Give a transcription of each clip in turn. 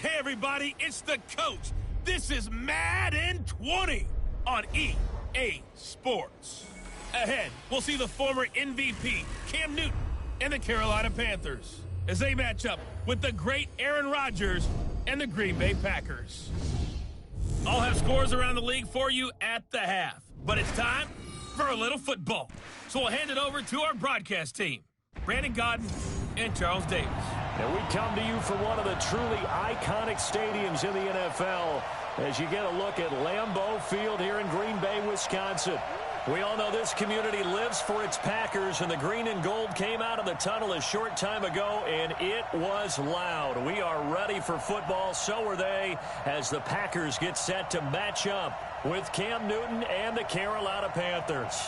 Hey everybody, it's the coach. This is Madden 20 on EA Sports. Ahead, we'll see the former MVP, Cam Newton, and the Carolina Panthers as they match up with the great Aaron Rodgers and the Green Bay Packers. I'll have scores around the league for you at the half, but it's time for a little football. So we'll hand it over to our broadcast team, Brandon Godden and Charles Davis. And we come to you from one of the truly iconic stadiums in the NFL as you get a look at Lambeau Field here in Green Bay, Wisconsin. We all know this community lives for its Packers, and the green and gold came out of the tunnel a short time ago, and it was loud. We are ready for football, so are they, as the Packers get set to match up with Cam Newton and the Carolina Panthers.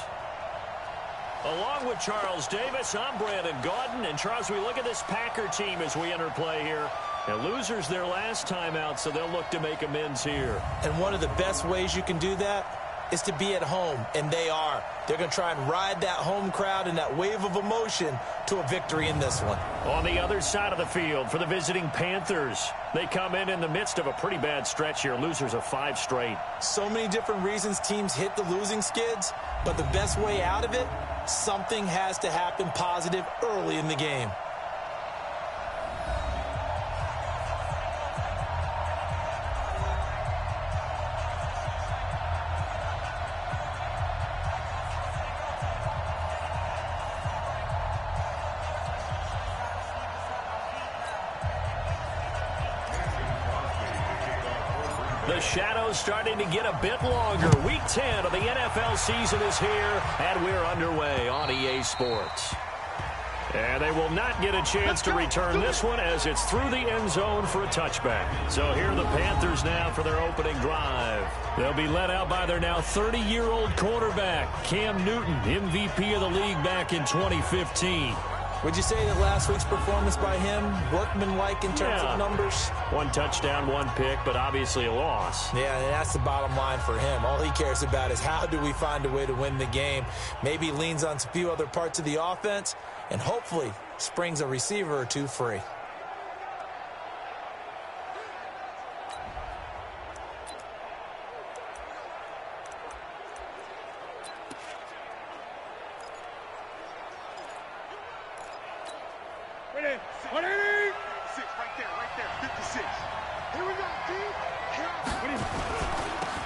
Along with Charles Davis, I'm Brandon Gaudin. And Charles, we look at this Packer team as we enter play here. And losers their last time out, so they'll look to make amends here. And one of the best ways you can do that is to be at home, and they are. They're going to try and ride that home crowd and that wave of emotion to a victory in this one. On the other side of the field for the visiting Panthers, they come in the midst of a pretty bad stretch here. Losers of 5 straight. So many different reasons teams hit the losing skids, but the best way out of it, something has to happen positive early in the game. The shadow's starting to get a bit longer. Week 10 of the NFL season is here, and we're underway on EA Sports. And they will not get a chance to return this one as it's through the end zone for a touchback. So here are the Panthers now for their opening drive. They'll be led out by their now 30-year-old quarterback, Cam Newton, MVP of the league back in 2015. Would you say that last week's performance by him, workmanlike in terms of numbers? 1 touchdown, 1 pick, but obviously a loss. Yeah, and that's the bottom line for him. All he cares about is how do we find a way to win the game. Maybe he leans on a few other parts of the offense and hopefully springs a receiver or 2 free.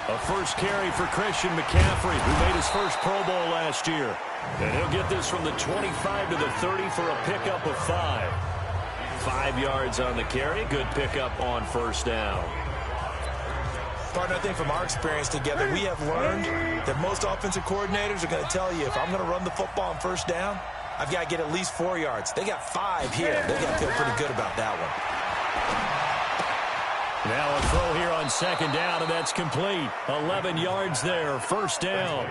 A first carry for Christian McCaffrey, who made his first Pro Bowl last year. And he'll get this from the 25 to the 30 for a pickup of 5. 5 yards on the carry. Good pickup on first down. Partner, I think from our experience together, we have learned that most offensive coordinators are going to tell you, if I'm going to run the football on first down, I've got to get at least 4 yards. They got 5 here. They got to feel pretty good about that one. Now a throw here on second down, and that's complete. 11 yards there, first down.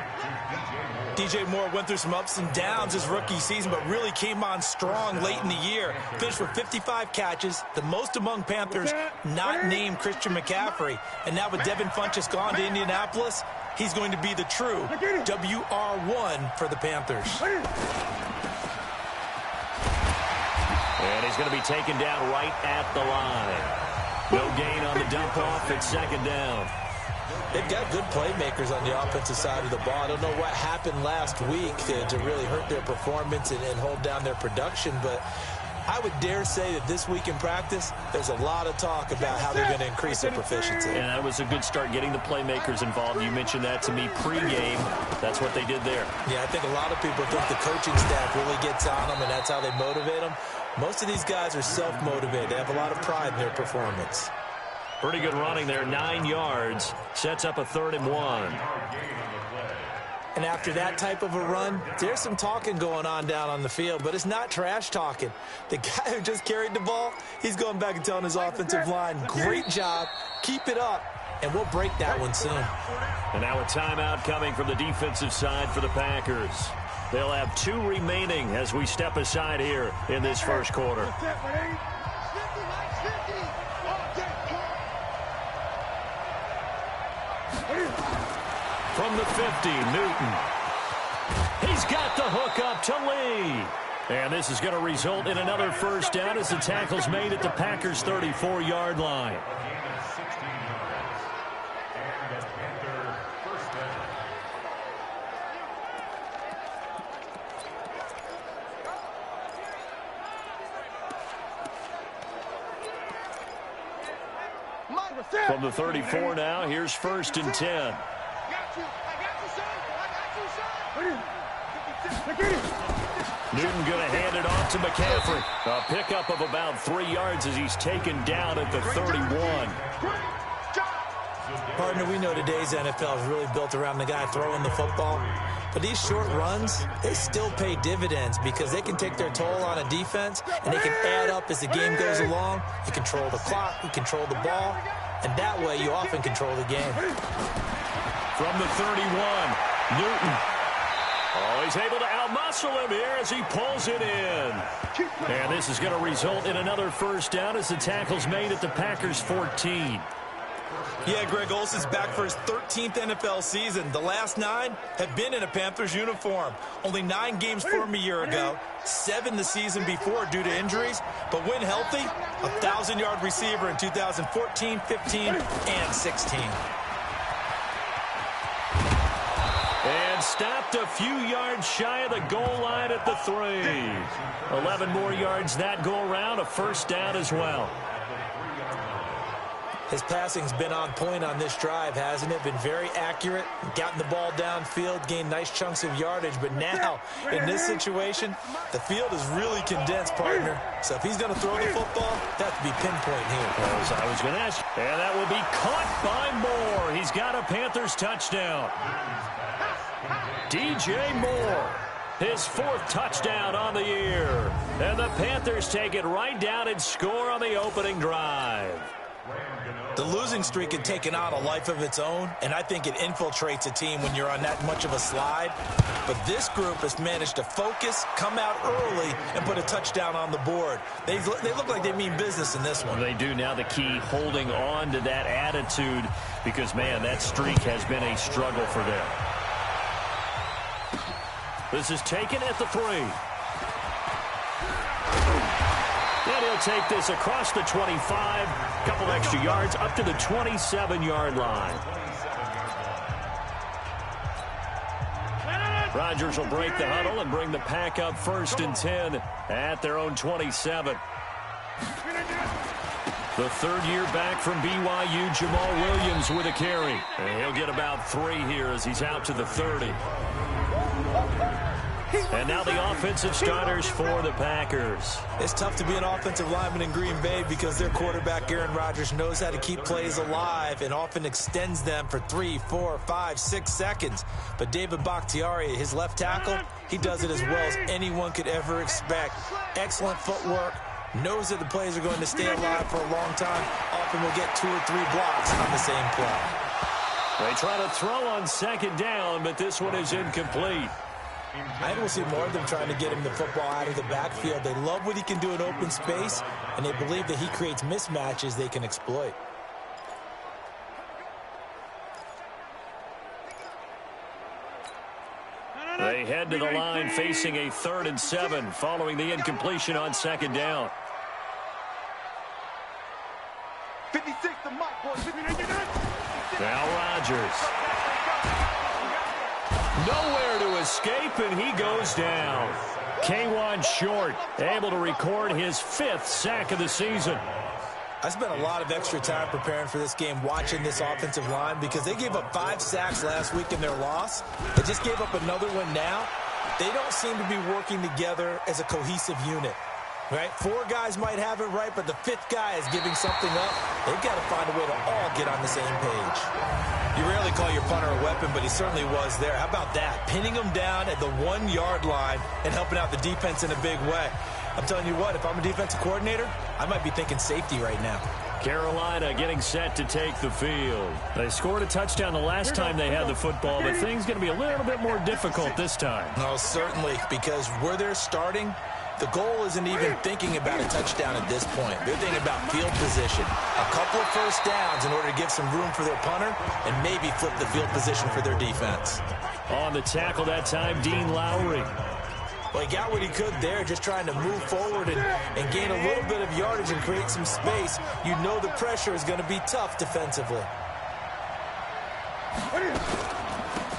DJ Moore went through some ups and downs his rookie season, but really came on strong late in the year. Finished with 55 catches, the most among Panthers not named Christian McCaffrey. And now with Devin Funchess gone to Indianapolis, he's going to be the true WR1 for the Panthers. And he's going to be taken down right at the line. No gain on the dump off at second down. They've got good playmakers on the offensive side of the ball. I don't know what happened last week to really hurt their performance and hold down their production, but I would dare say that this week in practice, there's a lot of talk about how they're going to increase their proficiency. And that was a good start, getting the playmakers involved. You mentioned that to me pregame. That's what they did there. Yeah, I think a lot of people think the coaching staff really gets on them, and that's how they motivate them. Most of these guys are self-motivated. They have a lot of pride in their performance. Pretty good running there, 9 yards. Sets up a 3rd and 1. And after that type of a run, there's some talking going on down on the field, but it's not trash talking. The guy who just carried the ball, he's going back and telling his offensive line, great job, keep it up, and we'll break that one soon. And now a timeout coming from the defensive side for the Packers. They'll have 2 remaining as we step aside here in this first quarter. From the 50, Newton. He's got the hook up to Lee. And this is going to result in another first down as the tackle's made at the Packers' 34-yard line. From the 34 now, here's 1st and 10. Newton going to hand it off to McCaffrey. A pickup of about 3 yards as he's taken down at the 31. Partner, we know today's NFL is really built around the guy throwing the football. But these short runs, they still pay dividends because they can take their toll on a defense, and they can add up as the game goes along. You control the clock, you control the ball, and that way you often control the game. From the 31, Newton. Oh, he's able to outmuscle him here as he pulls it in. And this is going to result in another first down as the tackle's made at the Packers' 14. Yeah, Greg Olsen's back for his 13th NFL season. The last 9 have been in a Panthers uniform. Only 9 games for him a year ago, 7 the season before due to injuries. But when healthy, a 1,000-yard receiver in 2014, 15, and 16. And stopped a few yards shy of the goal line at the 3. 11 more yards that go around, a first down as well. His passing's been on point on this drive, hasn't it? Been very accurate, gotten the ball downfield, gained nice chunks of yardage. But now, in this situation, the field is really condensed, partner. So if he's going to throw the football, that has to be pinpoint here. As I was going to ask, and that will be caught by Moore. He's got a Panthers touchdown. DJ Moore, his 4th touchdown on the year. And the Panthers take it right down and score on the opening drive. The losing streak had taken on a life of its own, and I think it infiltrates a team when you're on that much of a slide. But this group has managed to focus, come out early, and put a touchdown on the board. They look like they mean business in this one. They do. Now the key, holding on to that attitude, because, man, that streak has been a struggle for them. This is taken at the 3. And he'll take this across the 25, a couple extra yards, up to the 27-yard line. Rodgers will break the huddle and bring the pack up 1st and 10 at their own 27. The 3rd year back from BYU, Jamal Williams with a carry. And he'll get about 3 here as he's out to the 30. And now the offensive starters for the Packers. It's tough to be an offensive lineman in Green Bay because their quarterback, Aaron Rodgers, knows how to keep plays alive and often extends them for 3, 4, 5, 6 seconds. But David Bakhtiari, his left tackle, he does it as well as anyone could ever expect. Excellent footwork. Knows that the plays are going to stay alive for a long time. Often will get 2 or 3 blocks on the same play. They try to throw on 2nd down, but this one is incomplete. I think we'll see more of them trying to get him the football out of the backfield. They love what he can do in open space, and they believe that he creates mismatches they can exploit. They head to the line facing a 3rd and 7 following the incompletion on 2nd down. 56 to Mike, boys. Now Rodgers. Nowhere to escape, and he goes down. K1 Short, able to record his 5th sack of the season. I spent a lot of extra time preparing for this game, watching this offensive line, because they gave up 5 sacks last week in their loss. They just gave up another one now. They don't seem to be working together as a cohesive unit. Right? 4 guys might have it right, but the 5th guy is giving something up. They've got to find a way to all get on the same page. You rarely call your punter a weapon, but he certainly was there. How about that? Pinning him down at the 1-yard line and helping out the defense in a big way. I'm telling you what, if I'm a defensive coordinator, I might be thinking safety right now. Carolina getting set to take the field. They scored a touchdown the last time they had the football, but things going to be a little bit more difficult this time. No, certainly, because where they're starting, the goal isn't even thinking about a touchdown at this point. They're thinking about field position. A couple of first downs in order to give some room for their punter and maybe flip the field position for their defense. On the tackle that time, Dean Lowry. Well, he got what he could there, just trying to move forward and gain a little bit of yardage and create some space. You know the pressure is going to be tough defensively.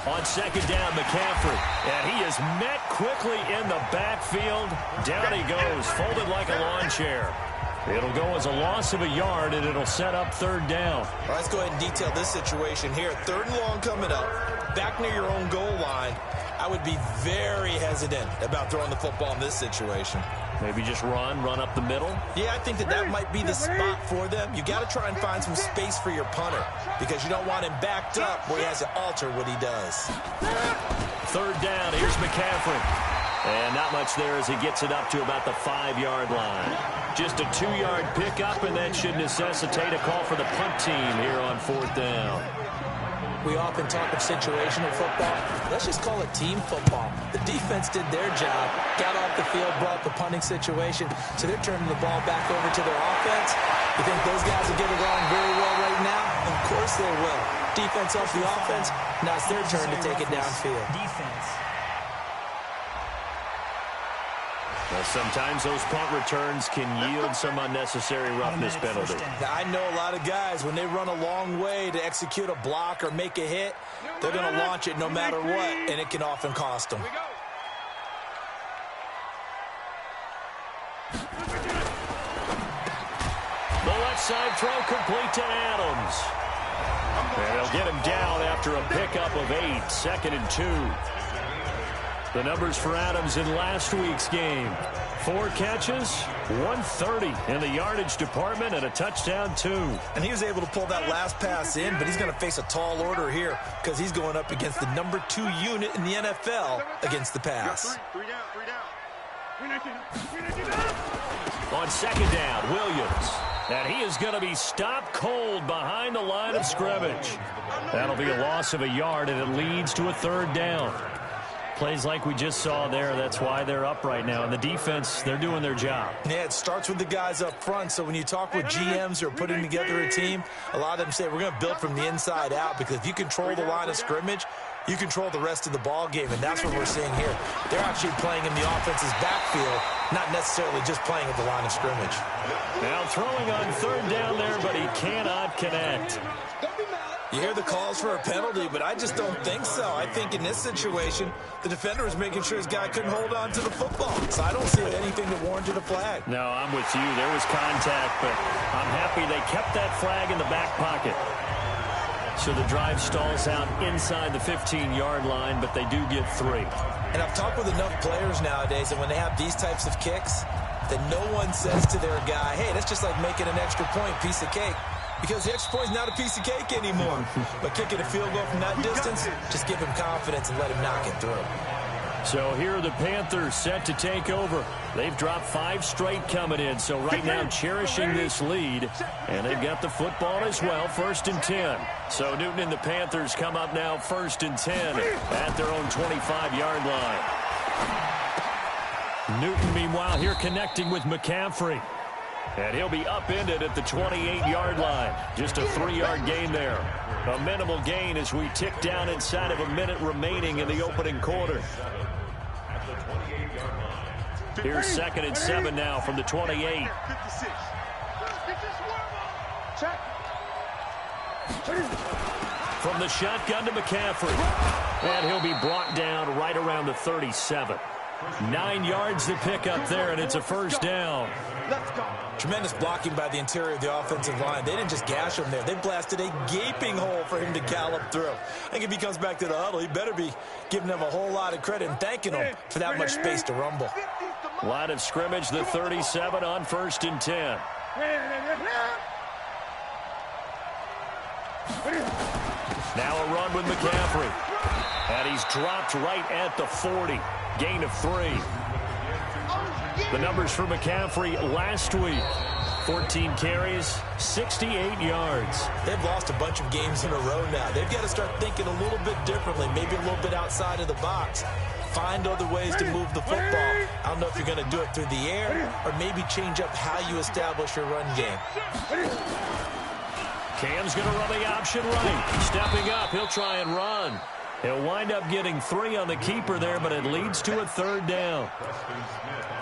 On second down, McCaffrey. And he is met quickly in the backfield. Down he goes, folded like a lawn chair. It'll go as a loss of a yard, and it'll set up third down. All right, let's go ahead and detail this situation here. Third and long coming up, back near your own goal line. I would be very hesitant about throwing the football in this situation. Maybe just run up the middle? Yeah, I think that might be the spot for them. You got to try and find some space for your punter because you don't want him backed up where he has to alter what he does. Third down, here's McCaffrey. And not much there as he gets it up to about the 5-yard line. Just a 2-yard pickup, and that should necessitate a call for the punt team here on fourth down. We often talk of situational football. Let's just call it team football. The defense did their job, got off the field, brought the punting situation, so they're turning the ball back over to their offense. You think those guys will get it along very well right now? Of course they will. Defense off the offense, now it's their turn to take it downfield. Defense. Well, sometimes those punt returns can yield some unnecessary roughness penalty. Now, I know a lot of guys, when they run a long way to execute a block or make a hit, they're going to launch it no matter what, and it can often cost them. The left side throw complete to Adams. And they'll get him down after a pickup of 8, 2nd and 2. The numbers for Adams in last week's game. 4 catches, 130 in the yardage department, and a touchdown, 2. And he was able to pull that last pass in, but he's going to face a tall order here because he's going up against the number 2 unit in the NFL against the pass. On second down, Williams. And he is going to be stopped cold behind the line of scrimmage. That'll be a loss of a yard, and it leads to a third down. Plays like we just saw there, that's why they're up right now. And the defense, they're doing their job. Yeah, it starts with the guys up front. So when you talk with GMs who are putting together a team, a lot of them say we're going to build from the inside out because if you control the line of scrimmage, you control the rest of the ball game, and that's what we're seeing here. They're actually playing in the offense's backfield, not necessarily just playing at the line of scrimmage. Now throwing on third down there, but he cannot connect. You hear the calls for a penalty, but I just don't think so. I think in this situation, the defender was making sure his guy couldn't hold on to the football. So I don't see anything that warranted a flag. No, I'm with you. There was contact, but I'm happy they kept that flag in the back pocket. So the drive stalls out inside the 15-yard line, but they do get 3. And I've talked with enough players nowadays, and when they have these types of kicks, that no one says to their guy, hey, that's just like making an extra point, piece of cake. Because the extra point is not a piece of cake anymore. But kicking a field goal from that distance, just give him confidence and let him knock it through. So here are the Panthers set to take over. They've dropped 5 straight coming in, so right now cherishing this lead. And they've got the football as well, 1st and 10. So Newton and the Panthers come up now 1st and 10 at their own 25-yard line. Newton, meanwhile, here connecting with McCaffrey. And he'll be upended at the 28-yard line. Just a 3-yard gain there. A minimal gain as we tick down inside of a minute remaining in the opening quarter. Here's 2nd and 7 now from the 28. From the shotgun to McCaffrey. And he'll be brought down right around the 37. 9 yards to pick up there, and it's a first down. Tremendous blocking by the interior of the offensive line. They didn't just gash him there. They blasted a gaping hole for him to gallop through. I think if he comes back to the huddle, he better be giving them a whole lot of credit and thanking them for that much space to rumble. Line of scrimmage, the 37 on 1st and 10. Now a run with McCaffrey. And he's dropped right at the 40. Gain of 3. The numbers for McCaffrey last week. 14 carries, 68 yards. They've lost a bunch of games in a row now. They've got to start thinking a little bit differently, maybe a little bit outside of the box. Find other ways to move the football. I don't know if you're going to do it through the air or maybe change up how you establish your run game. Cam's going to run the option right. Stepping up, he'll try and run. He'll wind up getting 3 on the keeper there, but it leads to a 3rd down.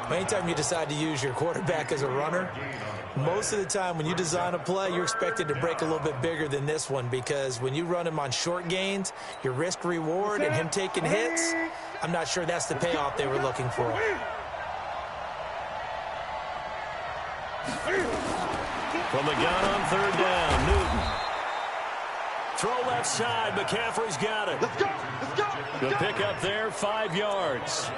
Anytime you decide to use your quarterback as a runner, most of the time when you design a play, you're expected to break a little bit bigger than this one, because when you run him on short gains, your risk-reward and him taking hits, I'm not sure that's the payoff they were looking for. From the gun on 3rd down, Newton. Throw left side, McCaffrey's got it. Let's go. Let's go. The pickup there, 5 yards.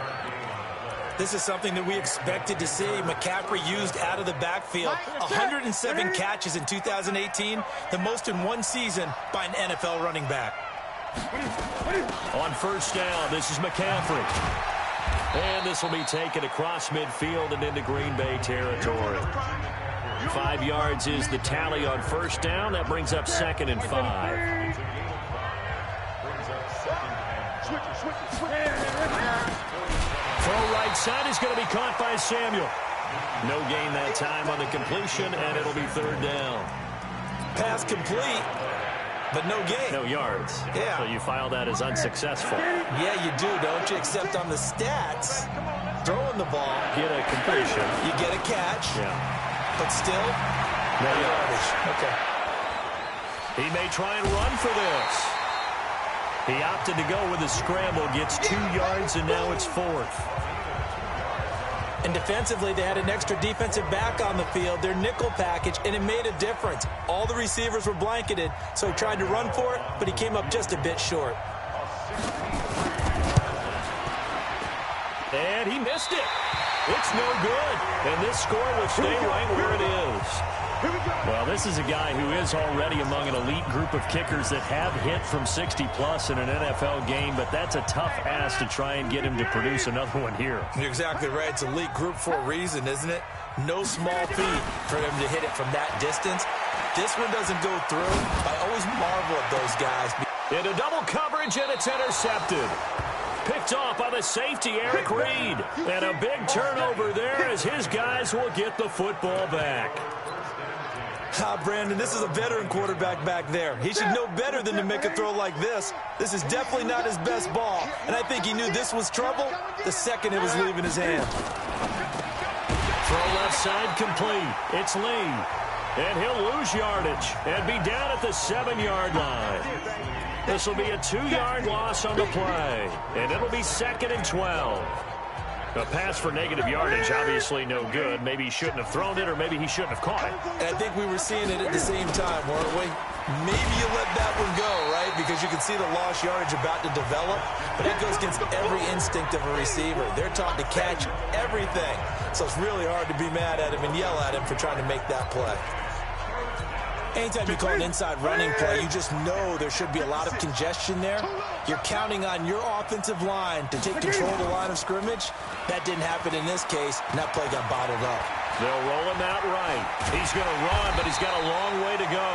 This is something that we expected to see. McCaffrey used out of the backfield. 107 catches in 2018, the most in one season by an NFL running back. On 1st down, this is McCaffrey. And this will be taken across midfield and into Green Bay territory. 5 yards is the tally on 1st down. That brings up 2nd and 5. Throw right side is going to be caught by Samuel. No gain that time on the completion, and it'll be 3rd down. Pass complete, but no gain. No yards. Yeah. So you file that as unsuccessful. Yeah, you do, don't you? Except on the stats, throwing the ball, Get a completion. you get a catch, Yeah. but still, No yards. yardage. Okay. He may try and run for this. He opted to go with a scramble, gets 2 yards, and now it's 4th. And defensively, they had an extra defensive back on the field, their nickel package, and it made a difference. All the receivers were blanketed, so he tried to run for it, but he came up just a bit short. And he missed it. It's no good. And this score will stay right where it is. Well, this is a guy who is already among an elite group of kickers that have hit from 60-plus in an NFL game, but that's a tough ask to try and get him to produce another one here. You're exactly right. It's elite group for a reason, isn't it? No small feat for him to hit it from that distance. This one doesn't go through. I always marvel at those guys. Into double coverage, and it's intercepted. Picked off by the safety, Eric Reed. And a big turnover there as his guys will get the football back. Brandon, this is a veteran quarterback back there. He should know better than to make a throw like this. This is definitely not his best ball, and I think he knew this was trouble the second it was leaving his hand. Throw left side complete. It's Lee. And he'll lose yardage and be down at the 7-yard line. This will be a 2-yard loss on the play, and it'll be 2nd and 12. A pass for negative yardage, obviously no good. Maybe he shouldn't have thrown it, or maybe he shouldn't have caught it. And I think we were seeing it at the same time, weren't we? Maybe you let that one go, right? Because you can see the lost yardage about to develop, but it goes against every instinct of a receiver. They're taught to catch everything. So it's really hard to be mad at him and yell at him for trying to make that play. Anytime you call an inside running play, you just know there should be a lot of congestion there. You're counting on your offensive line to take control of the line of scrimmage. That didn't happen in this case, and that play got bottled up. They'll roll him out right. He's going to run, but he's got a long way to go.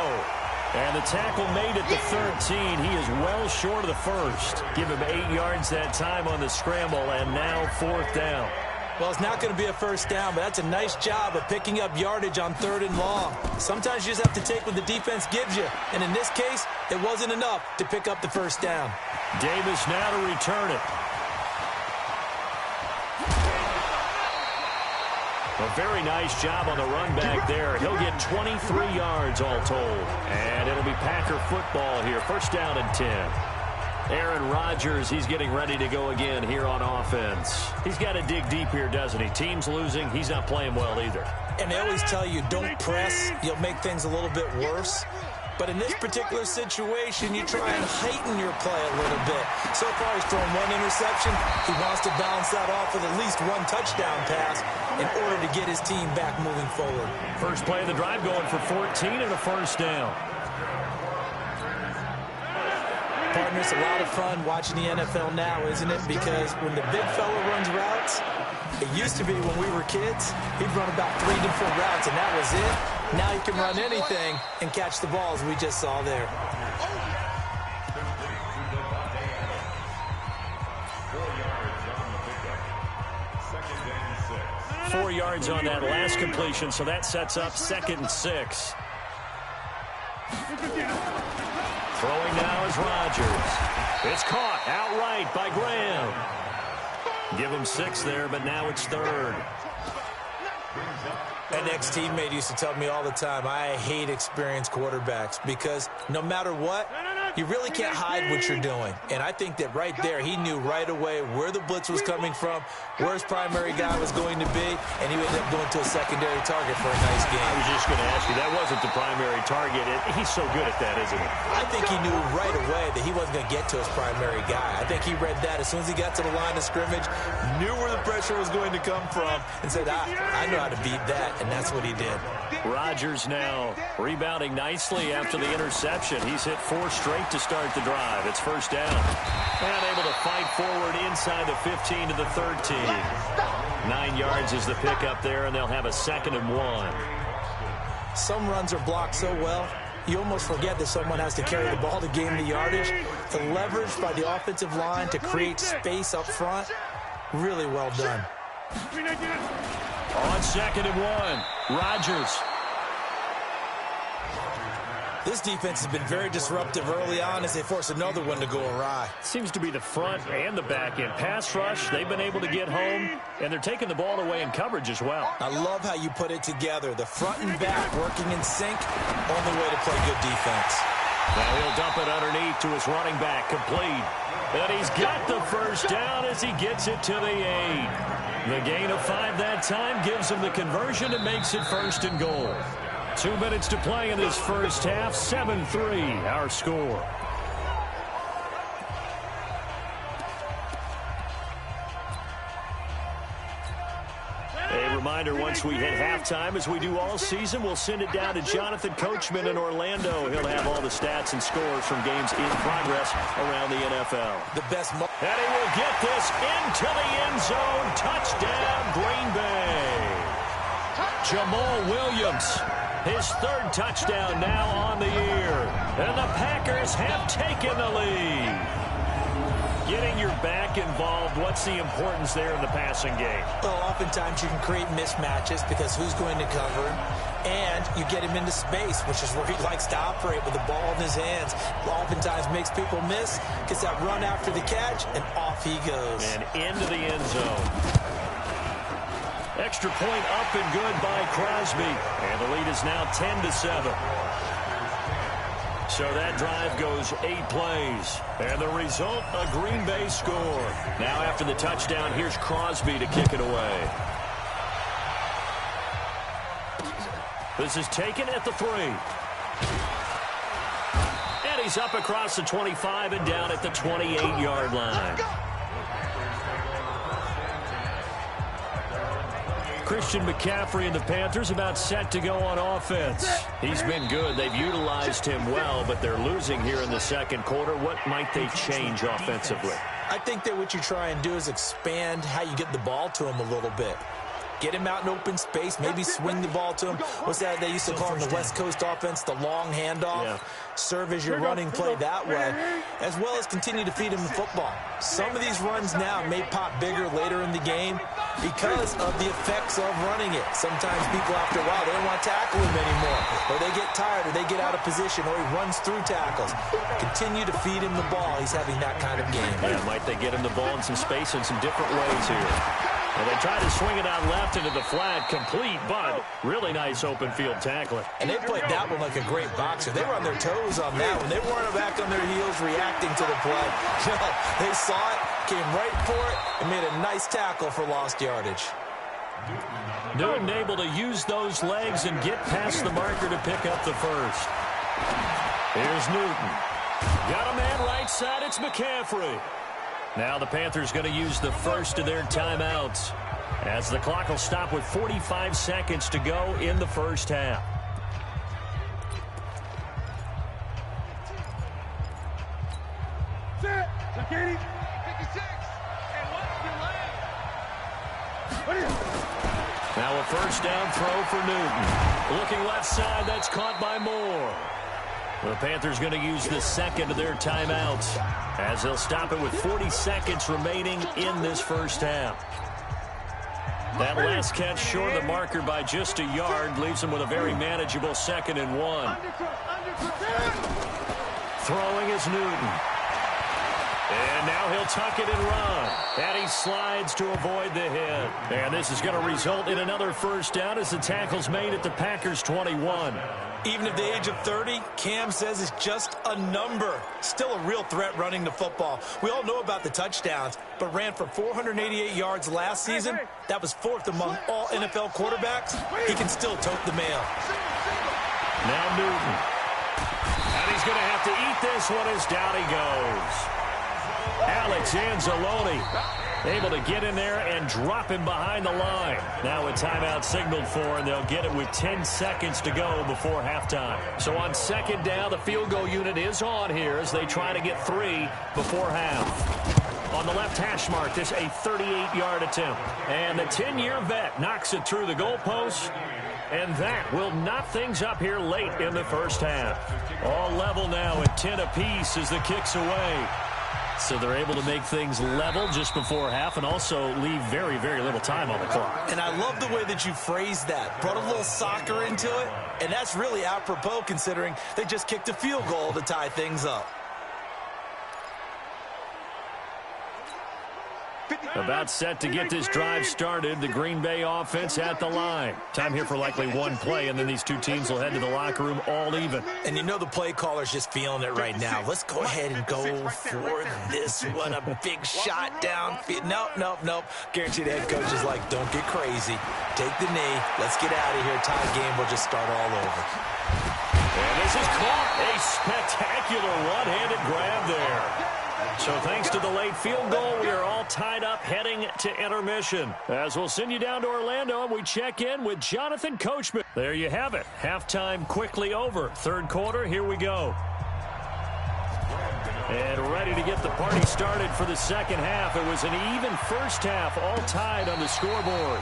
And the tackle made at the 13. He is well short of the first. Give him 8 yards that time on the scramble, and now 4th down. Well, it's not going to be a first down, but that's a nice job of picking up yardage on 3rd and long. Sometimes you just have to take what the defense gives you, and in this case, it wasn't enough to pick up the first down. Davis now to return it. A very nice job on the run back there. He'll get 23 yards all told. And it'll be Packer football here. 1st down and 10. Aaron Rodgers, he's getting ready to go again here on offense. He's got to dig deep here, doesn't he? Team's losing. He's not playing well either. And they always tell you, don't press. You'll make things a little bit worse. But in this particular situation, you try and heighten your play a little bit. So far, he's thrown 1 interception. He wants to balance that off with at least 1 touchdown pass in order to get his team back moving forward. First play of the drive going for 14 and a 1st down. Partner, it's a lot of fun watching the NFL now, isn't it? Because when the big fella runs routes, it used to be when we were kids, he'd run about 3 different routes, and that was it. Now he can run anything and catch the balls we just saw there. Four yards on that last completion, so that sets up 2nd and 6. Throwing now is Rodgers. It's caught outright by Graham. Give him 6 there, but now it's 3rd. An ex-teammate used to tell me all the time, I hate experienced quarterbacks because no matter what, you really can't hide what you're doing. And I think that right there, he knew right away where the blitz was coming from, where his primary guy was going to be, and he ended up going to a secondary target for a nice game. I was just going to ask you, that wasn't the primary target. He's so good at that, isn't he? I think he knew right away that he wasn't going to get to his primary guy. I think he read that as soon as he got to the line of scrimmage, knew where the pressure was going to come from, and said, I know how to beat that, and that's what he did. Rodgers now rebounding nicely after the interception. He's hit 4 straight to start the drive. It's 1st down. And able to fight forward inside the 15 to the 13. 9 yards is the pickup there, and they'll have a 2nd and 1. Some runs are blocked so well, you almost forget that someone has to carry the ball to gain the yardage. The leverage by the offensive line to create space up front, really well done. On 2nd and 1, Rodgers. This defense has been very disruptive early on as they force another one to go awry. Seems to be the front and the back end. Pass rush, they've been able to get home, and they're taking the ball away in coverage as well. I love how you put it together. The front and back working in sync, only way to play good defense. Now he'll dump it underneath to his running back, complete. And he's got the 1st down as he gets it to the 8. The gain of 5 that time gives him the conversion and makes it 1st and goal. 2 minutes to play in this first half. 7-3 our score. A reminder, once we hit halftime, as we do all season, we'll send it down to Jonathan Coachman in Orlando. He'll have all the stats and scores from games in progress around the NFL. The best. And he will get this into the end zone. Touchdown, Green Bay. Jamal Williams, his 3rd touchdown now on the year. And the Packers have taken the lead. Getting your back involved, what's the importance there in the passing game? Well, oftentimes you can create mismatches because who's going to cover him? And you get him into space, which is where he likes to operate with the ball in his hands. Oftentimes makes people miss, gets that run after the catch, and off he goes. And into the end zone. Extra point up and good by Crosby. And the lead is now 10-7. So that drive goes 8 plays. And the result, a Green Bay score. Now after the touchdown, here's Crosby to kick it away. This is taken at the 3. And he's up across the 25 and down at the 28-yard line. Christian McCaffrey and the Panthers about set to go on offense. He's been good. They've utilized him well, but they're losing here in the 2nd quarter. What might they change offensively? I think that what you try and do is expand how you get the ball to him a little bit. Get him out in open space, maybe swing the ball to him. What's that they used to call in the West Coast offense, the long handoff? Yeah. Serve as your running play that way, as well as continue to feed him the football. Some of these runs now may pop bigger later in the game because of the effects of running it. Sometimes people, after a while, they don't want to tackle him anymore, or they get tired, or they get out of position, or he runs through tackles. Continue to feed him the ball. He's having that kind of game. Yeah, might they get him the ball in some space in some different ways here. And they try to swing it out left into the flat, complete, but really nice open field tackling. And they played that one like a great boxer. They were on their toes on that one. They weren't back on their heels reacting to the play. No, they saw it, came right for it, and made a nice tackle for lost yardage. Newton able to use those legs and get past the marker to pick up the 1st. Here's Newton. Got a man right side. It's McCaffrey. Now the Panthers going to use the 1st of their timeouts as the clock will stop with 45 seconds to go in the first half. Now a 1st down throw for Newton. Looking left side, that's caught by Moore. The Panthers going to use the 2nd of their timeouts as they'll stop it with 40 seconds remaining in this first half. That last catch short of the marker by just a yard leaves them with a very manageable 2nd and 1. Throwing is Newton. And now he'll tuck it and run. And he slides to avoid the hit. And this is going to result in another first down as the tackle's made at the Packers 21. Even at the age of 30, Cam says it's just a number. Still a real threat running the football. We all know about the touchdowns, but ran for 488 yards last season. That was 4th among all NFL quarterbacks. He can still tote the mail. Now Newton. And he's going to have to eat this one as down he goes. Alex Anzalone able to get in there and drop him behind the line. Now a timeout signaled for, and they'll get it with 10 seconds to go before halftime. So on second down, the field goal unit is on here as they try to get 3 before half. On the left hash mark, this a 38-yard attempt. And the 10-year vet knocks it through the goalpost. And that will knock things up here late in the first half. All level now at 10 apiece as the kick's away. So they're able to make things level just before half and also leave very, very little time on the clock. And I love the way that you phrased that. Brought a little soccer into it, and that's really apropos considering they just kicked a field goal to tie things up. About set to get this drive started. The Green Bay offense at the line. Time here for likely one play, and then these two teams will head to the locker room all even. And you know the play caller's just feeling it right now. Let's go ahead and go for this one. A big shot down. Nope. Guaranteed the head coach is like, don't get crazy. Take the knee. Let's get out of here. Tie game will just start all over. And this is caught. A spectacular one-handed grab there. So thanks to the late field goal, we are all tied up heading to intermission. As we'll send you down to Orlando, and we check in with Jonathan Coachman. There you have it. Halftime quickly over. Third quarter, here we go. And ready to get the party started for the second half. It was an even first half, all tied on the scoreboard.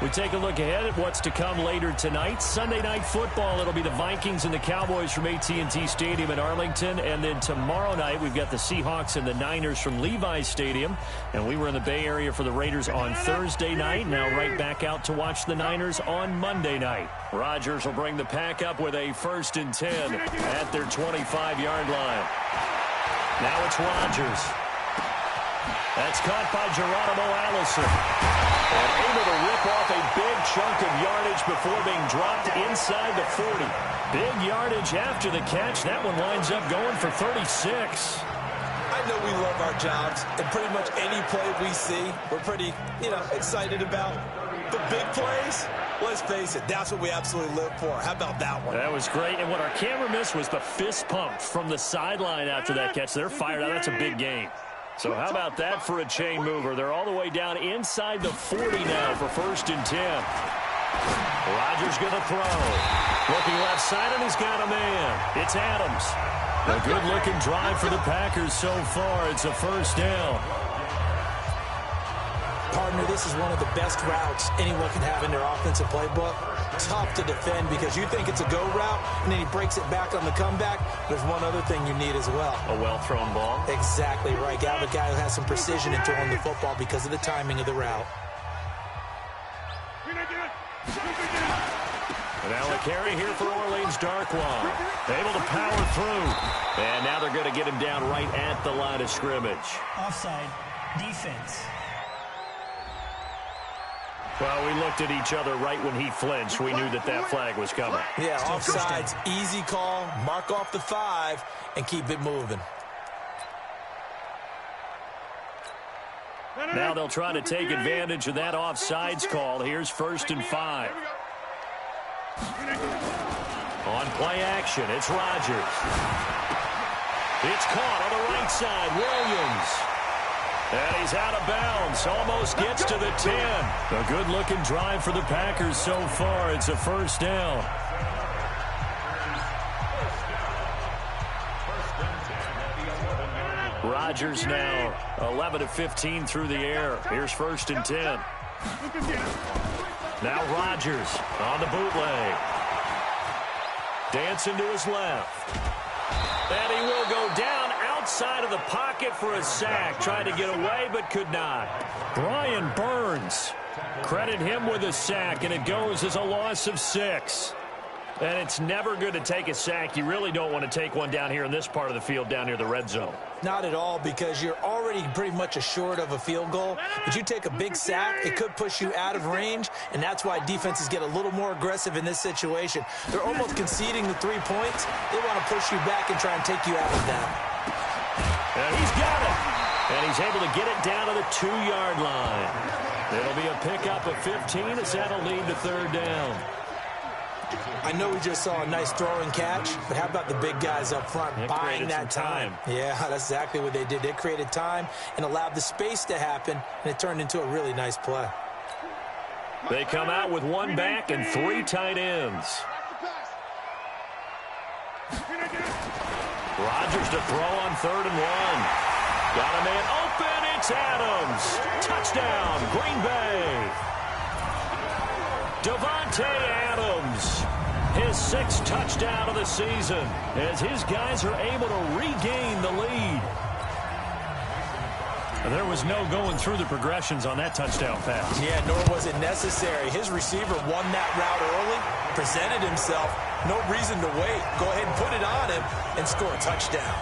We take a look ahead at what's to come later tonight. Sunday Night Football, it'll be the Vikings and the Cowboys from AT&T Stadium in Arlington. And then tomorrow night, we've got the Seahawks and the Niners from Levi's Stadium. And we were in the Bay Area for the Raiders on Thursday night. Now right back out to watch the Niners on Monday night. Rodgers will bring the pack up with a 1st and 10 at their 25-yard line. Now it's Rodgers. That's caught by Geronimo Allison. And able to rip off a big chunk of yardage before being dropped inside the 40. Big yardage after the catch. That one winds up going for 36. I know we love our jobs, and pretty much any play we see, we're pretty, excited about. But big plays, let's face it, that's what we absolutely live for. How about that one? That was great. And what our camera missed was the fist pump from the sideline after that catch. They're fired out. That's a big game. So how about that for a chain mover? They're all the way down inside the 40 now for 1st and 10. Rodgers going to throw. Looking left side, and he's got a man. It's Adams. A good-looking drive for the Packers so far. It's a first down. Partner, this is one of the best routes anyone can have in their offensive playbook. Tough to defend because you think it's a go route, and then he breaks it back on the comeback. There's one other thing you need as well. A well-thrown ball. Exactly right. Got a guy who has some precision in throwing the football because of the timing of the route. And now a carry here for Orleans Darkwa. Able to power through. And now they're going to get him down right at the line of scrimmage. Offside. Defense. Well, we looked at each other right when he flinched. We knew that flag was coming. Yeah, offsides, easy call, mark off the 5, and keep it moving. Now they'll try to take advantage of that offsides call. Here's 1st and 5. On play action, it's Rodgers. It's caught on the right side, Williams. And he's out of bounds. Almost gets to the 10. A good-looking drive for the Packers so far. It's a first down. Rodgers now 11 of 15 through the air. Here's 1st and 10. Now Rodgers on the bootleg. Dancing to his left. And he will go down outside inside of the pocket for a sack. Tried to get away, but could not. Brian Burns. Credit him with a sack, and it goes as a loss of 6. And it's never good to take a sack. You really don't want to take one down here in this part of the field, down near the red zone. Not at all, because you're already pretty much assured of a field goal. But you take a big sack, it could push you out of range, and that's why defenses get a little more aggressive in this situation. They're almost conceding the 3 points. They want to push you back and try and take you out of that. And he's got it. And he's able to get it down to the 2-yard line. It'll be a pickup of 15 as that'll lead to third down. I know we just saw a nice throwing catch, but how about the big guys up front buying that time? Yeah, that's exactly what they did. They created time and allowed the space to happen, and it turned into a really nice play. They come out with 1 back and 3 tight ends. Rodgers to throw on 3rd and 1. Got a man open. It's Adams. Touchdown, Green Bay. Davante Adams, his 6th touchdown of the season, as his guys are able to regain the lead. There was no going through the progressions on that touchdown pass. Yeah, nor was it necessary. His receiver won that route early, presented himself, no reason to wait. Go ahead and put it on him and score a touchdown.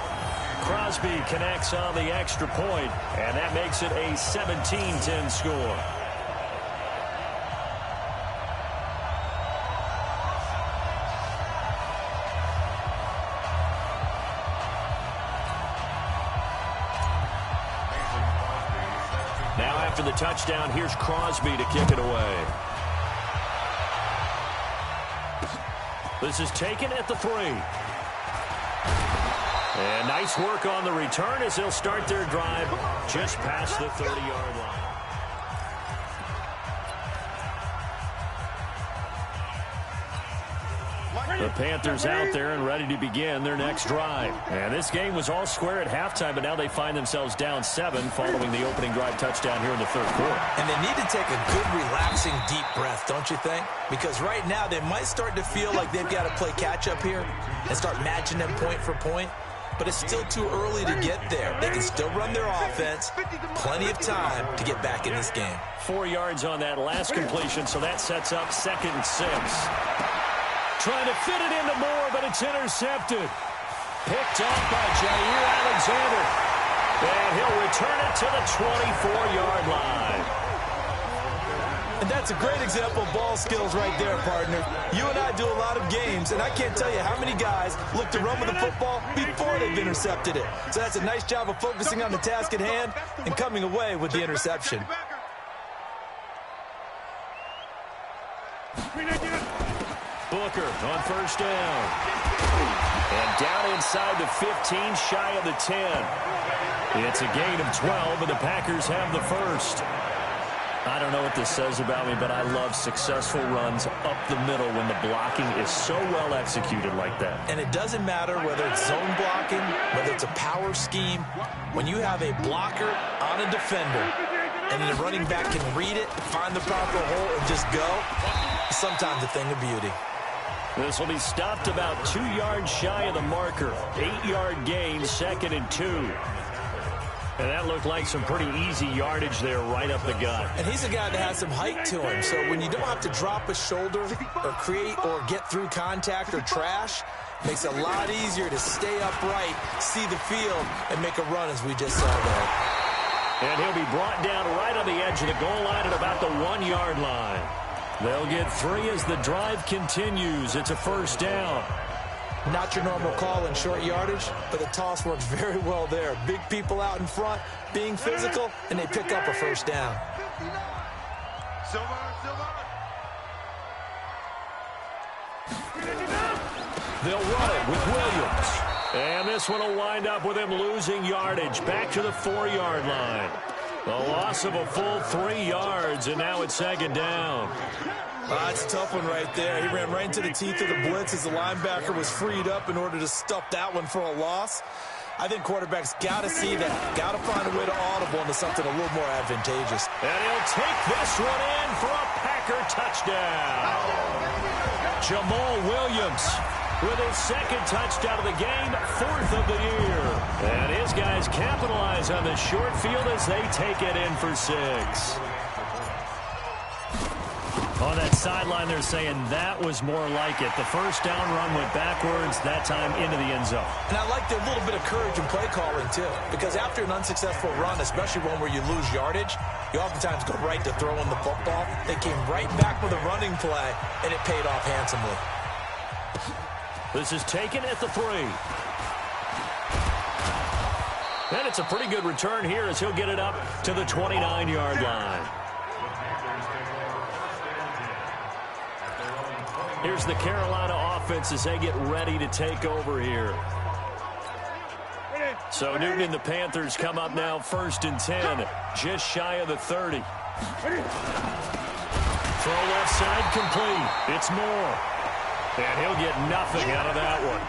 Crosby connects on the extra point, and that makes it a 17-10 score. Now after the touchdown, here's Crosby to kick it away. This is taken at the 3. And nice work on the return as they'll start their drive just past the 30-yard line. The Panthers out there and ready to begin their next drive. And this game was all square at halftime, but now they find themselves down 7 following the opening drive touchdown here in the 3rd quarter. And they need to take a good, relaxing, deep breath, don't you think? Because right now they might start to feel like they've got to play catch-up here and start matching them point for point. But it's still too early to get there. They can still run their offense. Plenty of time to get back in this game. 4 yards on that last completion, so that sets up 2nd and 6. Trying to fit it into Moore, but it's intercepted. Picked off by Jair Alexander. And he'll return it to the 24-yard line. And that's a great example of ball skills right there, partner. You and I do a lot of games, and I can't tell you how many guys look to run with the football before they've intercepted it. So that's a nice job of focusing on the task at hand and coming away with the interception. Booker on 1st down. And down inside the 15, shy of the 10. It's a gain of 12, and the Packers have the 1st. I don't know what this says about me, but I love successful runs up the middle when the blocking is so well executed like that. And it doesn't matter whether it's zone blocking, whether it's a power scheme. When you have a blocker on a defender, and then the running back can read it, find the proper hole, and just go, it's sometimes a thing of beauty. This will be stopped about 2 yards shy of the marker. 8-yard gain, 2nd and 2. And that looked like some pretty easy yardage there right up the gut. And he's a guy that has some height to him. So when you don't have to drop a shoulder or create or get through contact or trash, it makes it a lot easier to stay upright, see the field, and make a run as we just saw there. And he'll be brought down right on the edge of the goal line at about the 1-yard line. They'll get 3 as the drive continues. It's a 1st down. Not your normal call in short yardage, but the toss works very well there. Big people out in front, being physical, and they pick up a 1st down. They'll run it with Williams. And this one will wind up with him losing yardage back to the 4-yard line. The loss of a full 3 yards, and now it's 2nd down. It's a tough one right there. He ran right into the teeth of the blitz as the linebacker was freed up in order to stuff that one for a loss. I think quarterbacks got to see that, got to find a way to audible into something a little more advantageous. And he'll take this one in for a Packer touchdown. Jamal Williams with his second touchdown of the game, 4th of the year. And his guys capitalize on the short field as they take it in for 6. On that sideline, they're saying that was more like it. The first down run went backwards, that time into the end zone. And I like a little bit of courage in play calling, too. Because after an unsuccessful run, especially one where you lose yardage, you oftentimes go right to throwing the football. They came right back with a running play, and it paid off handsomely. This is taken at the 3. And it's a pretty good return here as he'll get it up to the 29-yard line. Here's the Carolina offense as they get ready to take over here. So Newton and the Panthers come up now 1st and 10, just shy of the 30. Throw left side complete. It's Moore. And he'll get nothing out of that one.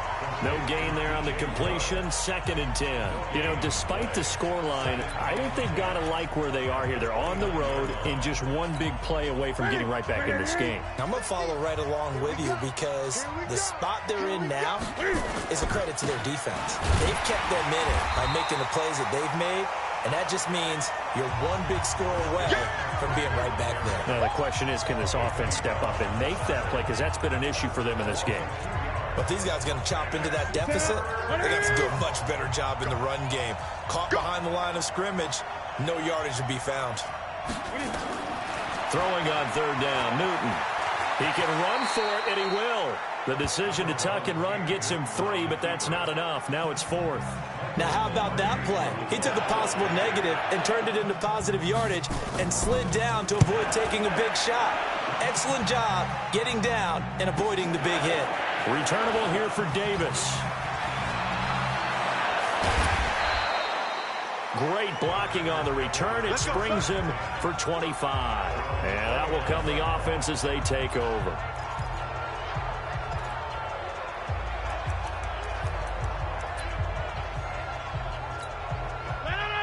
No gain there on the completion, 2nd and 10. You know, despite the scoreline, I think they've got to like where they are here. They're on the road and just one big play away from getting right back in this game. I'm going to follow right along with you because the spot they're in now is a credit to their defense. They've kept them in it by making the plays that they've made, and that just means you're one big score away from being right back there. Now, the question is, can this offense step up and make that play? Because that's been an issue for them in this game. But these guys are going to chop into that deficit. They got to do a much better job in the run game. Caught behind the line of scrimmage, no yardage to be found. Throwing on 3rd down, Newton. He can run for it, and he will. The decision to tuck and run gets him 3, but that's not enough. Now it's 4th. Now, how about that play? He took a possible negative and turned it into positive yardage and slid down to avoid taking a big shot. Excellent job getting down and avoiding the big hit. Returnable here for Davis. Great blocking on the return. It springs him for 25. And that will come the offense as they take over.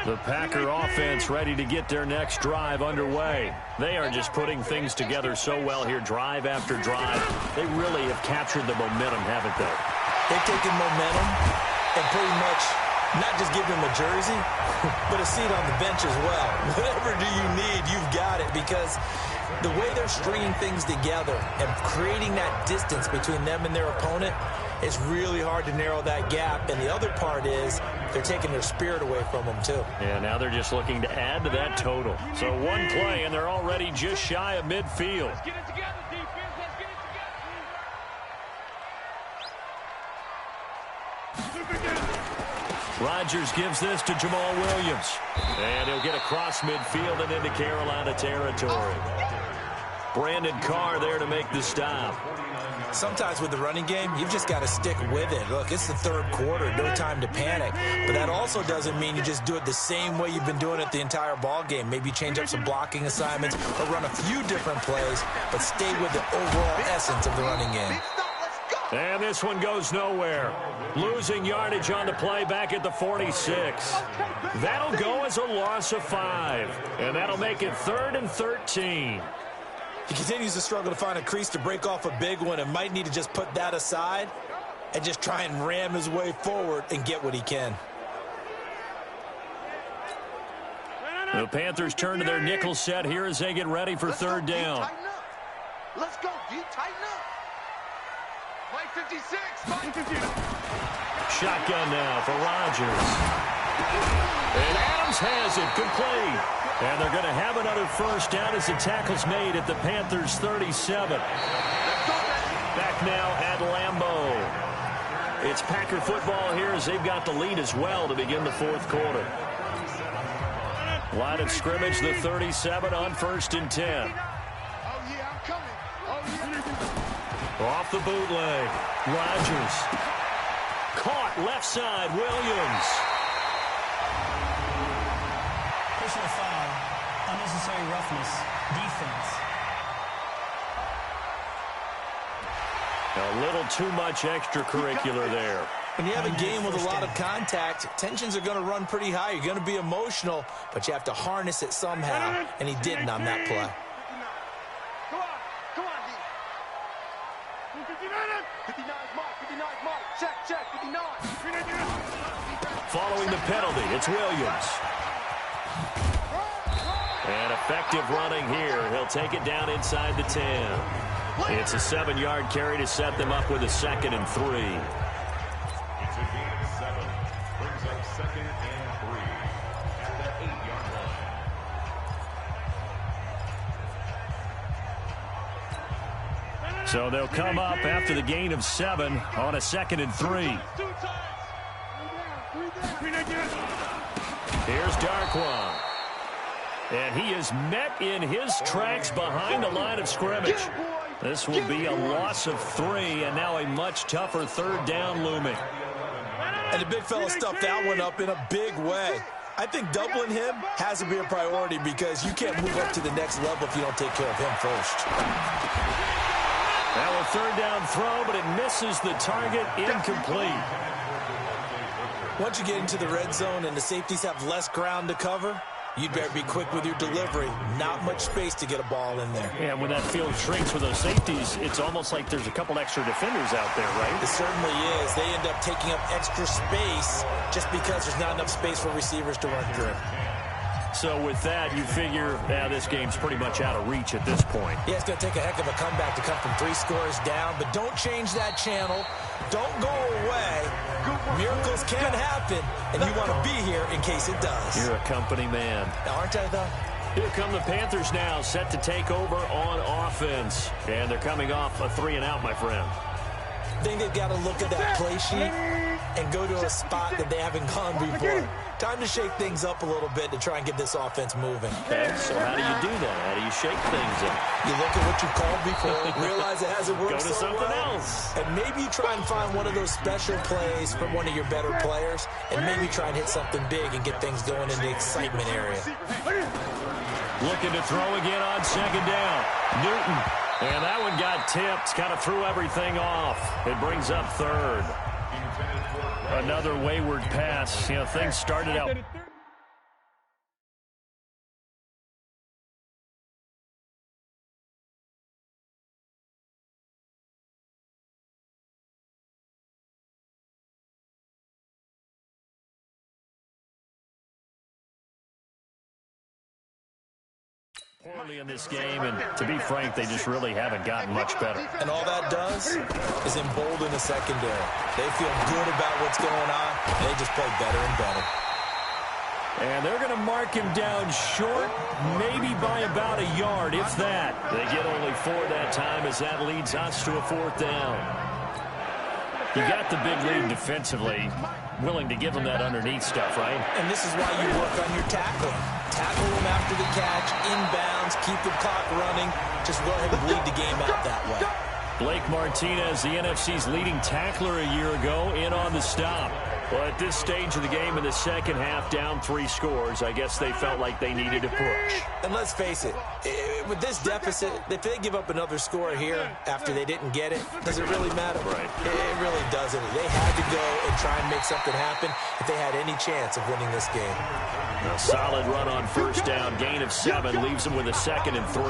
The Packer offense ready to get their next drive underway. They are just putting things together so well here, drive after drive. They really have captured the momentum, haven't they? They've taken momentum and pretty much not just give them a jersey, but a seat on the bench as well. Whatever do you need, you've got it, because the way they're stringing things together and creating that distance between them and their opponent, it's really hard to narrow that gap. And the other part is they're taking their spirit away from them, too. Yeah, now they're just looking to add to that total. So one play, and they're already just shy of midfield. Let's get it together, defense. Let's get it together. Rodgers gives this to Jamal Williams. And he'll get across midfield and into Carolina territory. Brandon Carr there to make the stop. Sometimes with the running game, you've just got to stick with it. Look, it's the 3rd quarter, no time to panic. But that also doesn't mean you just do it the same way you've been doing it the entire ball game. Maybe change up some blocking assignments or run a few different plays, but stay with the overall essence of the running game. And this one goes nowhere. Losing yardage on the play back at the 46. That'll go as a loss of 5. And that'll make it 3rd and 13. He continues to struggle to find a crease to break off a big one and might need to just put that aside and just try and ram his way forward and get what he can. The Panthers turn to their nickel set here as they get ready for 3rd down. Let's go, D. Tighten up. Mike 56. Mike 56. Shotgun now for Rodgers. And Adams has it complete. And they're going to have another first down as the tackle's made at the Panthers 37. Back now at Lambeau. It's Packer football here as they've got the lead as well to begin the 4th quarter. Line of scrimmage, the 37 on 1st and 10. Oh, yeah, I'm coming. Oh, yeah. Off the bootleg. Rodgers. Caught left side, Williams. Personal foul, unnecessary roughness, defense. A little too much extracurricular there. When you have a game with a lot of contact, tensions are going to run pretty high. You're going to be emotional, but you have to harness it somehow, and he didn't on that play. Come on, D. 59 is Mike. Check, 59. Following the penalty, it's Williams. And effective running here. He'll take it down inside the 10. It's a 7-yard carry to set them up with a 2nd and 3. It's a gain of 7. Brings up 2nd and 3 at the 8-yard line. So they'll come up after the gain of 7 on a 2nd and 3. Here's Darkwan. And he is met in his tracks behind the line of scrimmage. This will be a loss of 3, and now a much tougher 3rd down looming. And the big fella stuffed that one up in a big way. I think doubling him has to be a priority because you can't move up to the next level if you don't take care of him first. Now a 3rd down throw, but it misses the target, incomplete. Once you get into the red zone and the safeties have less ground to cover, you'd better be quick with your delivery. Not much space to get a ball in there. Yeah, when that field shrinks with those safeties, it's almost like there's a couple extra defenders out there, right? It certainly is. They end up taking up extra space just because there's not enough space for receivers to run through. So with that, you figure, this game's pretty much out of reach at this point. Yeah, it's going to take a heck of a comeback to come from 3 scores down, but don't change that channel. Don't go away. Miracles can happen, and you want to be here in case it does. You're a company man. Aren't I, though? Here come the Panthers now, set to take over on offense. And they're coming off a 3-and-out, my friend. I think they've got to look at that play sheet and go to a spot that they haven't gone before. Time to shake things up a little bit to try and get this offense moving. Okay, so how do you do that? How do you shake things up? You look at what you called before, realize it hasn't worked Go to so something well, else. and maybe you try and find one of those special plays from one of your better players, and maybe try and hit something big and get things going in the excitement area. Looking to throw again on 2nd down. Newton. And that one got tipped. Kind of threw everything off. It brings up 3rd. Another wayward pass. You know, things started out. Poorly in this game, and to be frank, they just really haven't gotten much better. And all that does is embolden the secondary. They feel good about what's going on, and they just play better and better. And they're going to mark him down short, maybe by about a yard, if that. They get only 4 that time as that leads us to a 4th down. You got the big lead defensively, willing to give them that underneath stuff, right? And this is why you work on your tackling. Tackle them after the catch, inbounds, keep the clock running. Just go ahead and bleed the game out that way. Blake Martinez, the NFC's leading tackler a year ago, in on the stop. Well, at this stage of the game in the second half, down 3 scores, I guess they felt like they needed to push. And let's face it, with this deficit, if they give up another score here after they didn't get it, does it really matter? Right. It really doesn't. They had to go and try and make something happen if they had any chance of winning this game. A solid run on 1st down, gain of 7, leaves them with a 2nd and 3.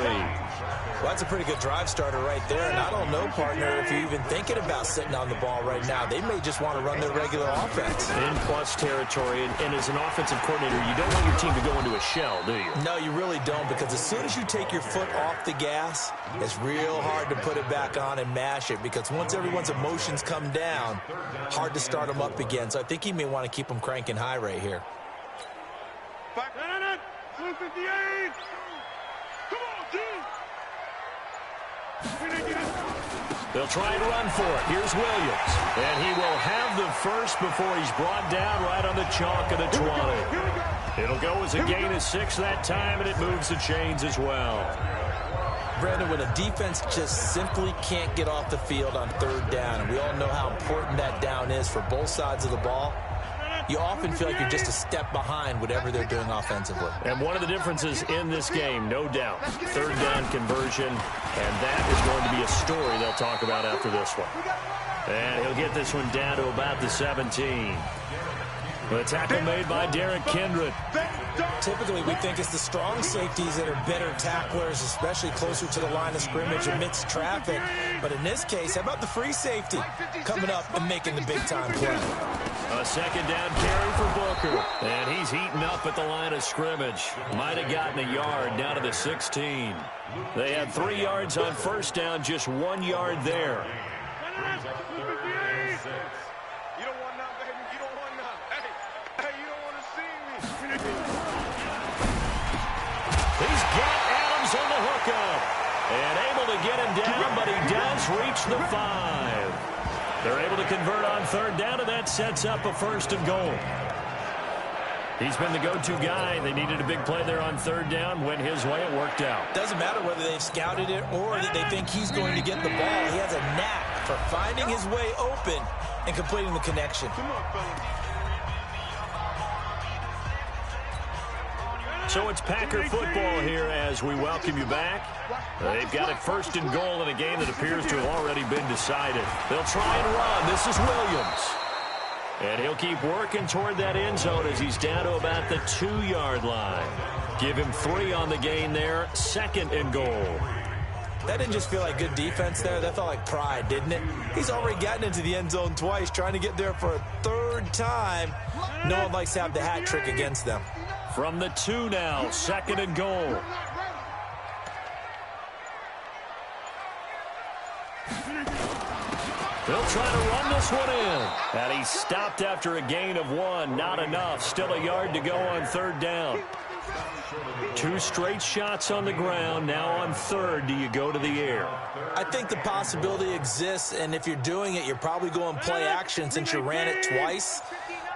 Well, that's a pretty good drive starter right there. And I don't know, partner, if you're even thinking about sitting on the ball right now. They may just want to run their regular offense. In plus territory, and as an offensive coordinator, you don't want your team to go into a shell, do you? No, you really don't, because as soon as you take your foot off the gas, it's real hard to put it back on and mash it, because once everyone's emotions come down, hard to start them up again. So I think he may want to keep them cranking high right here. 258. Come on, G. They'll try and run for it. Here's Williams. And he will have the first before he's brought down right on the chalk of the 20. It'll go as a gain of 6 that time, and it moves the chains as well. Brandon, when a defense just simply can't get off the field on 3rd down, and we all know how important that down is for both sides of the ball, you often feel like you're just a step behind whatever they're doing offensively. And one of the differences in this game, no doubt, 3rd down conversion, and that is going to be a story they'll talk about after this one. And he'll get this one down to about the 17. The tackle made by Derek Kindred. typically we think it's the strong safeties that are better tacklers, especially closer to the line of scrimmage amidst traffic. But in this case, how about the free safety coming up and making the big-time play? A second down carry for Booker. And he's heating up at the line of scrimmage. Might have gotten a yard down to the 16. They had 3 yards on first down, just 1 yard there. You don't want none, baby. You don't want none. Hey, you don't want to see me. He's got Adams on the hookup. And able to get him down, but he does reach the 5. They're able to convert on third down, and that sets up a first and goal. He's been the go-to guy. They needed a big play there on third down. Went his way. It worked out. Doesn't matter whether they've scouted it or that they think he's going to get the ball. He has a knack for finding his way open and completing the connection. Come on, fellas. So it's Packer football here as we welcome you back. They've got it first and goal in a game that appears to have already been decided. They'll try and run. This is Williams. And he'll keep working toward that end zone as he's down to about the 2-yard line. Give him 3 on the gain there. Second and goal. That didn't just feel like good defense there. That felt like pride, didn't it? He's already gotten into the end zone twice, trying to get there for a 3rd time. No one likes to have the hat trick against them. From the 2 now, second and goal. They'll try to run this one in. And he stopped after a gain of 1. Not enough. Still a yard to go on third down. 2 straight shots on the ground. Now on third, do you go to the air? I think the possibility exists, and if you're doing it, you're probably going play action since you ran it twice.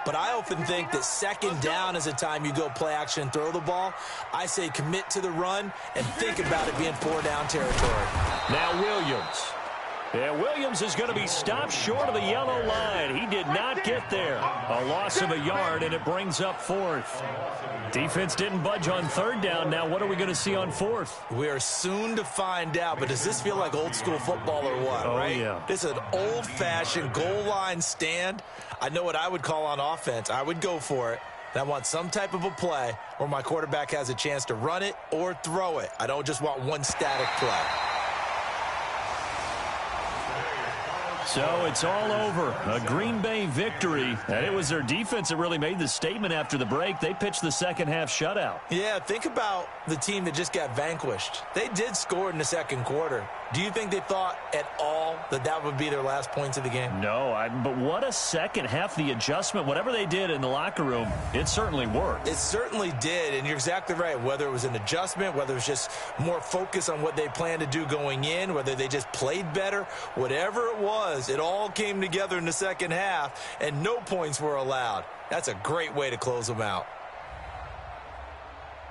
But I often think that second down is a time you go play action and throw the ball. I say commit to the run and think about it being 4-down territory. Now Williams. Yeah, Williams is going to be stopped short of the yellow line. He did not get there. A loss of a yard, and it brings up 4th. Defense didn't budge on third down. Now what are we going to see on 4th? We are soon to find out, but does this feel like old school football or what, right? Yeah. This is an old-fashioned goal line stand. I know what I would call on offense. I would go for it. And I want some type of a play where my quarterback has a chance to run it or throw it. I don't just want one static play. So it's all over. A Green Bay victory. And it was their defense that really made the statement after the break. They pitched the second half shutout. Yeah, think about the team that just got vanquished. They did score in the second quarter. Do you think they thought at all that that would be their last points of the game? No, but what a second half. The adjustment, whatever they did in the locker room, it certainly worked. It certainly did, and you're exactly right. Whether it was an adjustment, whether it was just more focus on what they planned to do going in, whether they just played better, whatever it was, it all came together in the second half, and no points were allowed. That's a great way to close them out.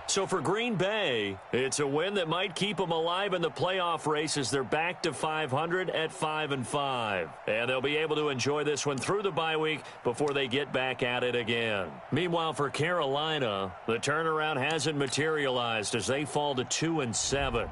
So for Green Bay, it's a win that might keep them alive in the playoff race as they're back to 500 at 5-5. And they'll be able to enjoy this one through the bye week before they get back at it again. Meanwhile, for Carolina, the turnaround hasn't materialized as they fall to 2-7.